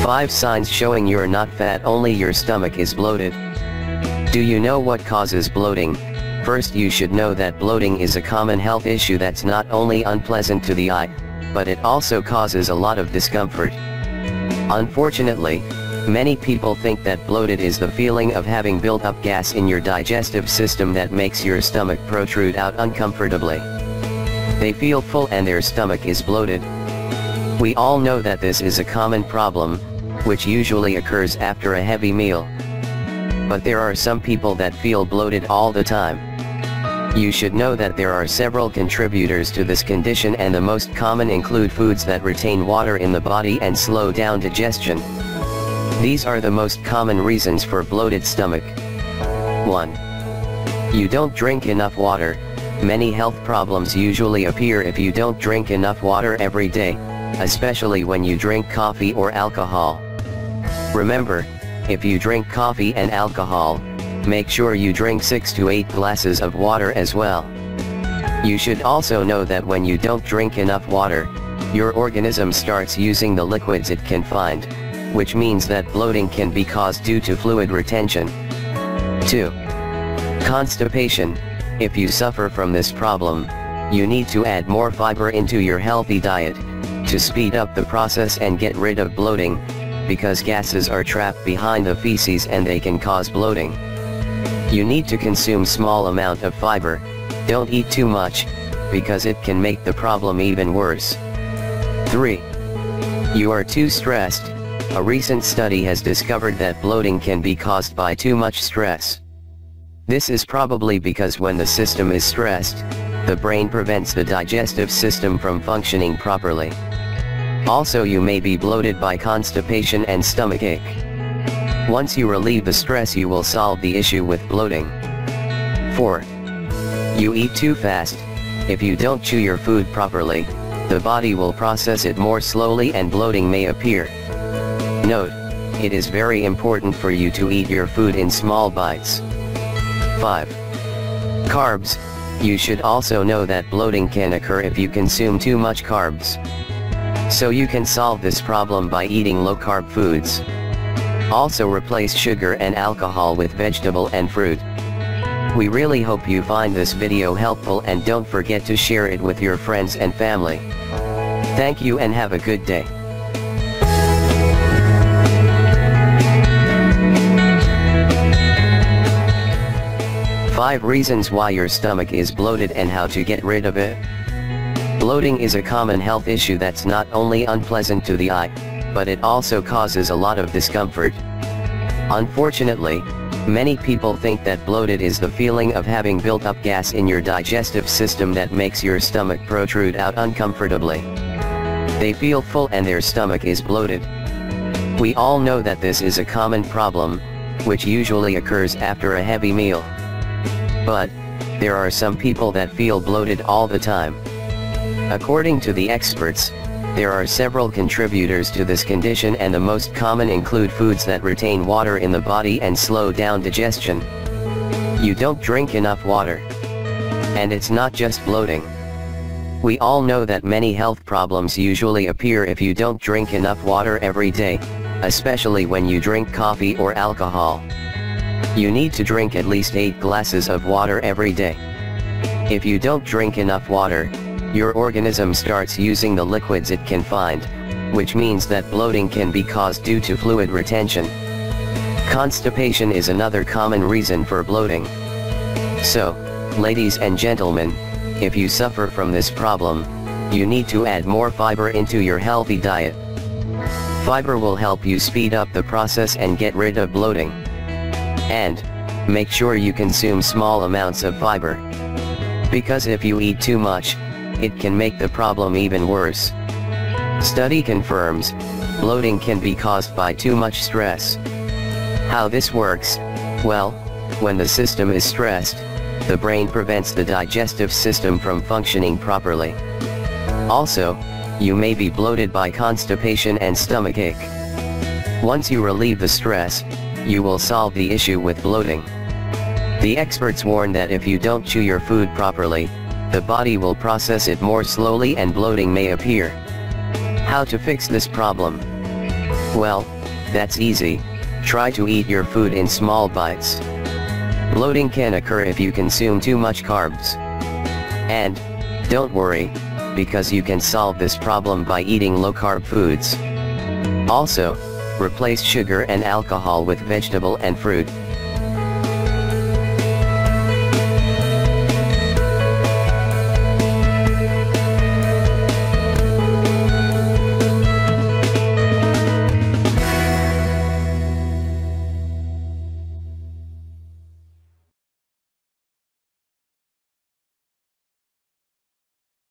5 signs showing you're not fat, only your stomach is bloated. Do you know what causes bloating? First, you should know that bloating is a common health issue that's not only unpleasant to the eye, but it also causes a lot of discomfort. Unfortunately, many people think that bloated is the feeling of having built up gas in your digestive system that makes your stomach protrude out uncomfortably. They feel full and their stomach is bloated. We all know that this is a common problem, which usually occurs after a heavy meal. But there are some people that feel bloated all the time. You should know that there are several contributors to this condition, and the most common include foods that retain water in the body and slow down digestion. These are the most common reasons for bloated stomach. 1. You don't drink enough water. Many health problems usually appear if you don't drink enough water every day, especially when you drink coffee or alcohol. Remember, if you drink coffee and alcohol, make sure you drink 6 to 8 glasses of water as well. You should also know that when you don't drink enough water, your organism starts using the liquids it can find, which means that bloating can be caused due to fluid retention. 2. Constipation. If you suffer from this problem, you need to add more fiber into your healthy diet, to speed up the process and get rid of bloating, because gases are trapped behind the feces and they can cause bloating. You need to consume small amount of fiber. Don't eat too much, because it can make the problem even worse. 3. You are too stressed. A recent study has discovered that bloating can be caused by too much stress. This is probably because when the system is stressed, the brain prevents the digestive system from functioning properly. Also, you may be bloated by constipation and stomachache. Once you relieve the stress, you will solve the issue with bloating. 4. You eat too fast. If you don't chew your food properly, the body will process it more slowly and bloating may appear. Note, it is very important for you to eat your food in small bites. 5. Carbs. You should also know that bloating can occur if you consume too much carbs. So you can solve this problem by eating low-carb foods. Also replace sugar and alcohol with vegetable and fruit. We really hope you find this video helpful, and don't forget to share it with your friends and family. Thank you and have a good day. Five reasons why your stomach is bloated and how to get rid of it. Bloating is a common health issue that's not only unpleasant to the eye, but it also causes a lot of discomfort. Unfortunately, many people think that bloated is the feeling of having built up gas in your digestive system that makes your stomach protrude out uncomfortably. They feel full and their stomach is bloated. We all know that this is a common problem, which usually occurs after a heavy meal. But there are some people that feel bloated all the time. According to the experts, there are several contributors to this condition, and the most common include foods that retain water in the body and slow down digestion. You don't drink enough water. And it's not just bloating. We all know that many health problems usually appear if you don't drink enough water every day, especially when you drink coffee or alcohol. You need to drink at least 8 glasses of water every day. If you don't drink enough water, your organism starts using the liquids it can find, which means that bloating can be caused due to fluid retention. Constipation is another common reason for bloating. So, ladies and gentlemen, if you suffer from this problem, you need to add more fiber into your healthy diet. Fiber will help you speed up the process and get rid of bloating. And make sure you consume small amounts of fiber. Because if you eat too much, it can make the problem even worse. Study confirms, bloating can be caused by too much stress. How this works? Well, when the system is stressed, the brain prevents the digestive system from functioning properly. Also, you may be bloated by constipation and stomachache. Once you relieve the stress, you will solve the issue with bloating. The experts warn that if you don't chew your food properly, the body will process it more slowly and bloating may appear. How to fix this problem? Well, That's easy. Try to eat your food in small bites. Bloating can occur if you consume too much carbs. And, don't worry, because you can solve this problem by eating low-carb foods. Also, replace sugar and alcohol with vegetable and fruit,